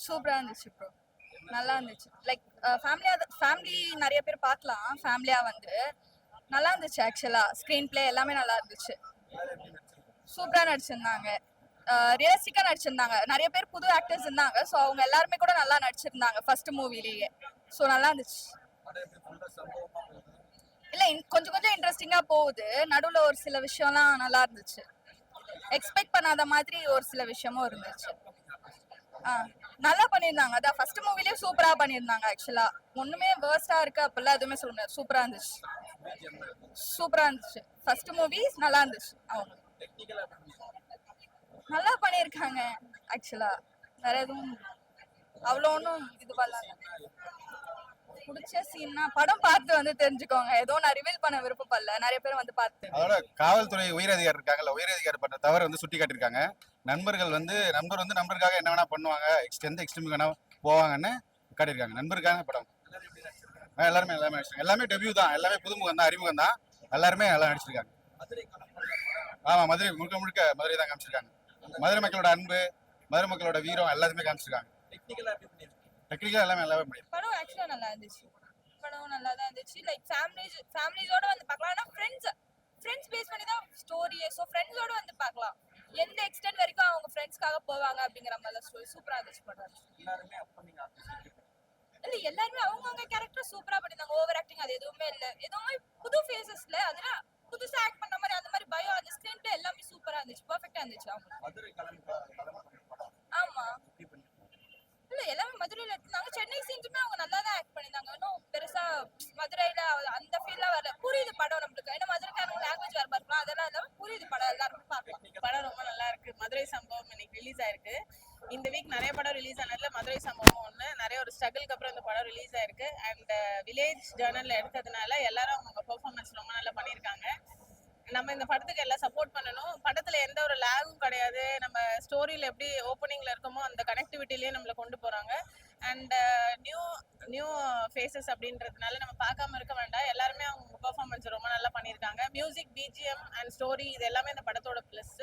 சூப்பரா இருந்துச்சு ப்ரோ. நல்லா இருந்துச்சு. லைக் ஃபேமிலி நிறைய பேர் பார்க்கலாம். ஃபேமிலியா வந்து நல்லா இருந்துச்சு ஆக்சுவலா. ஸ்கிரீன் பிளே எல்லாமே நல்லா இருந்துச்சு. சூப்பரா நடிச்சிருந்தாங்க. ரியலிஸ்டிக்கா நடிச்சிருந்தாங்க. நிறைய பேர் புது ஆக்டர்ஸ் இருந்தாங்க. ஸோ அவங்க எல்லாருமே கூட நல்லா நடிச்சிருந்தாங்க ஃபர்ஸ்ட் மூவிலேயே. ஸோ நல்லா இருந்துச்சு. இல்ல கொஞ்சம் கொஞ்சம் இன்ட்ரெஸ்டிங்கா போகுது. நடுவுல ஒரு சில விஷயம்லாம் நல்லா இருந்துச்சு. எக்ஸ்பெக்ட் பண்ணாத மாதிரி ஒரு சில விஷயமும் இருந்துச்சு. நல்லா பண்ணியிருந்தாங்க. அதான் ஃபர்ஸ்ட் மூவிலேயே சூப்பரா பண்ணியிருந்தாங்க ஆக்சுவலா. ஒண்ணுமே வேர்ஸ்டா இருக்கு அப்படிலாம் எதுவுமே சொல்ல முடியாது. சூப்பரா இருந்துச்சு. சூப்பரா இருந்துச்சு. ஃபர்ஸ்ட் மூவி நல்லா இருந்துச்சு. அவங்க நல்லா பண்ணியிருக்காங்க ஆக்சுவலா. வேற எதுவும் அவ்வளோ ஒன்றும் இது பண்ணல. பிடிச்ச சீன்னா படம் பார்த்து வந்து தெரிஞ்சுக்கோங்க. ஏதோ நான் ரிவீல் பண்ண விருப்பப்படல. நிறைய பேர் வந்து பார்த்து. அதோட காவல்துறை உயரதிகாரி இருக்காங்கல்ல, உயரதிகாரி பண்ண தவறு வந்து சுட்டி காட்டியிருக்காங்க. நண்பர் வந்து நண்பருக்காக என்ன வேணா பண்ணுவாங்க, எந்த எக்ஸ்ட்ரீம் வேணா போவாங்கன்னு காட்டியிருக்காங்க. நண்பருக்கான படம். எல்லாருமே நடிச்சிருக்காங்க. எல்லாமே டெபியூ தான். எல்லாமே புதுமுகம் தான், அறிமுகம் தான். எல்லாருமே நல்லா நடிச்சிருக்காங்க. ஆமா, மதுரை முழுக்க முழுக்க மதுரை தான் காமிச்சிருக்காங்க. மதுரை மக்களோட அன்பு, மதுரை மக்களோட வீரம் எல்லாத்தையுமே காமிச்சிருக்காங்க. டெக்னிக்கலா எல்லாமே முடியும். படம் ஆக்சுவலா நல்லா இருந்துச்சு. படம் நல்லா தான் இருந்துச்சு. லைக் ஃபேமிலிஸோட வந்து பார்க்கலாம். ஆனா ஃப்ரெண்ட்ஸ் பேஸ் பண்ணி தான் ஸ்டோரியே. ஸோ ஃப்ரெண்ட்ஸோட வந்து பார்க்கலாம். எந்த எக்ஸ்டென்ட் வரைக்கும் அவங்க ஃப்ரெண்ட்ஸ்க்காக போவாங்க அப்படிங்கிற மாதிரி ஸ்டோரி சூப்பரா இருந்துச்சு படம். இல்ல எல்லாருமே அவங்கவுங்க கேரக்டர் சூப்பரா பண்ணிருந்தாங்க. ஓவர் ஆக்டிங் அது எதுவுமே இல்ல. எதுவுமே புது ஃபேஸஸ்ல அதெல்லாம் புதுசா ஆக்ட் பண்ண மாதிரி அந்த மாதிரி பயம் அந்த ஸ்கிரீன் பிளே எல்லாமே சூப்பரா இருந்துச்சு. பெர்ஃபெக்ட்டா இருந்துச்சு. ஆமா. இல்ல எல்லாமே மதுரையில இருந்தாங்க. சென்னை சீன்ஸுமே அவங்க நல்லா தான் ஆக்ட் பண்ணிருந்தாங்க. இன்னும் பெருசா மதுரையில அந்த ஃபீல்லாம் வரல. புரியுது படம் நம்மளுக்கு. ஏன்னா மதுரைக்காரங்க லாங்குவேஜ் வேற பார்க்கலாம். அதெல்லாம் இல்லாம புரியுது படம் எல்லாருக்கும் பார்க்கலாம். படம் ரொம்ப நல்லா இருக்கு. மதுரை சம்பவம் இன்னைக்கு ரிலீஸ் ஆயிருக்கு. இந்த வீக் நிறைய படம் ரிலீஸ் ஆனதுல மதுரை சம்பவம் ஒன்று. நிறைய ஒரு ஸ்ட்ரகிள்க்கு அப்புறம் இந்த படம் ரிலீஸ் ஆயிருக்கு. அண்ட் வில்லேஜ் ஜேர்னல்ல எடுத்ததுனால எல்லாரும் அவங்க பெர்ஃபார்மன்ஸ் ரொம்ப நல்லா பண்ணியிருக்காங்க. நம்ம இந்த படத்துக்கு எல்லாம் சப்போர்ட் பண்ணணும். படத்துல எந்த ஒரு லேகும் கிடையாது. நம்ம ஸ்டோரியில எப்படி ஓப்பனிங்ல இருக்கோமோ அந்த கனெக்டிவிட்டிலேயே நம்மளை கொண்டு போறாங்க. அண்ட் நியூ ஃபேஸஸ் அப்படின்றதுனால நம்ம பார்க்காம இருக்க வேண்டாம். எல்லாருமே அவங்க பெர்ஃபார்மன்ஸ் ரொம்ப நல்லா பண்ணியிருக்காங்க. மியூசிக், பிஜிஎம் அண்ட் ஸ்டோரி இது எல்லாமே இந்த படத்தோட ப்ளஸ்.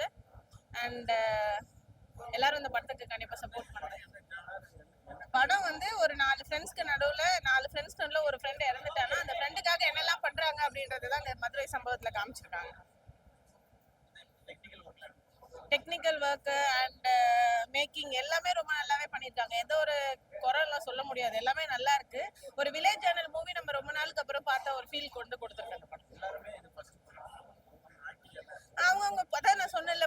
அண்ட் எல்லாரும் இந்த படத்துக்கு கண்டிப்பா சப்போர்ட் பண்ணுறாங்க. படம் வந்து ஒரு 4 ஃப்ரெண்ட்ஸ்க்கு நடுவுல ஒரு ஃப்ரெண்ட் இறந்துட்டானா அந்த ஃப்ரெண்டுக்காக என்னெல்லாம் பண்றாங்க அப்படின்றது தான் இந்த மதுரை சம்பவத்துல காமிச்சிருக்காங்க. டெக்னிக்கல் ஒர்க் அண்ட் மேக்கிங் எல்லாமே ரொம்ப நல்லாவே பண்ணியிருக்காங்க. எந்த ஒரு குறைலாம் சொல்ல முடியாது. எல்லாமே நல்லா இருக்கு. ஒரு வில்லேஜ் சேனல் மூவி நம்ம ரொம்ப நாளுக்கு அப்புறம் பார்த்த ஒரு ஃபீல் கொண்டு கொடுத்துருக்காங்க படம். அவங்கவுங்க அதான் நான் சொன்னேன்ல,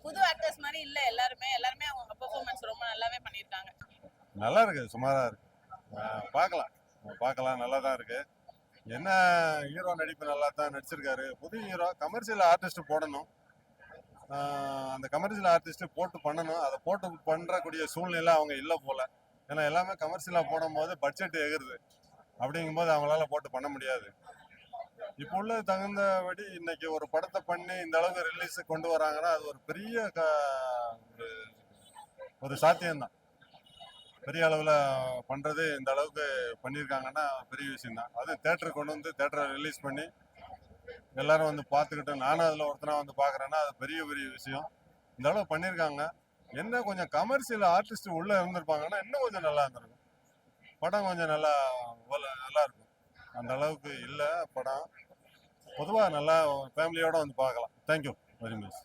புது ஆக்டர்ஸ் மாதிரி இல்ல. எல்லாருமே அவங்க பெர்ஃபார்மன்ஸ் ரொம்ப நல்லாவே பண்ணியிருக்காங்க. நல்லா இருக்கு, சுமாரா இருக்கு. பார்க்கலாம், நல்லா தான் இருக்கு. என்ன ஹீரோ நடிப்பு நல்லா தான் நடிச்சிருக்காரு. புது ஹீரோ கமர்ஷியல் ஆர்டிஸ்ட் போடணும். அந்த கமர்ஷியல் ஆர்டிஸ்ட் போட்டு பண்ணணும். அதை போட்டு பண்றக்கூடிய சூழ்நிலை அவங்க இல்லை போல. ஏன்னா எல்லாமே கமர்ஷியலாக போடும் போது பட்ஜெட் எகுறுது. அப்படிங்கும்போது அவங்களால போட்டு பண்ண முடியாது. இப்போ உள்ள தகுந்தபடி இன்னைக்கு ஒரு படத்தை பண்ணி இந்த அளவுக்கு ரிலீஸ் கொண்டு வராங்கன்னா அது ஒரு பெரிய ஒரு சாத்தியம்தான். பெரிய அளவில் பண்ணுறது இந்த அளவுக்கு பண்ணியிருக்காங்கன்னா பெரிய விஷயம்தான். அது தேட்டருக்கு கொண்டு வந்து தேட்டரை ரிலீஸ் பண்ணி எல்லாரும் வந்து பார்த்துக்கிட்டு நானும் அதில் ஒருத்தனா வந்து பார்க்குறேன்னா அது பெரிய விஷயம். இந்த அளவு பண்ணியிருக்காங்க. என்ன கொஞ்சம் கமர்ஷியல் ஆர்டிஸ்ட் உள்ளே இருந்திருப்பாங்கன்னா இன்னும் கொஞ்சம் நல்லா இருந்திருக்கும். படம் கொஞ்சம் நல்லா இருக்கும். அந்த அளவுக்கு இல்லை படம். பொதுவாக நல்லா ஃபேமிலியோடு வந்து பார்க்கலாம். Thank you very much.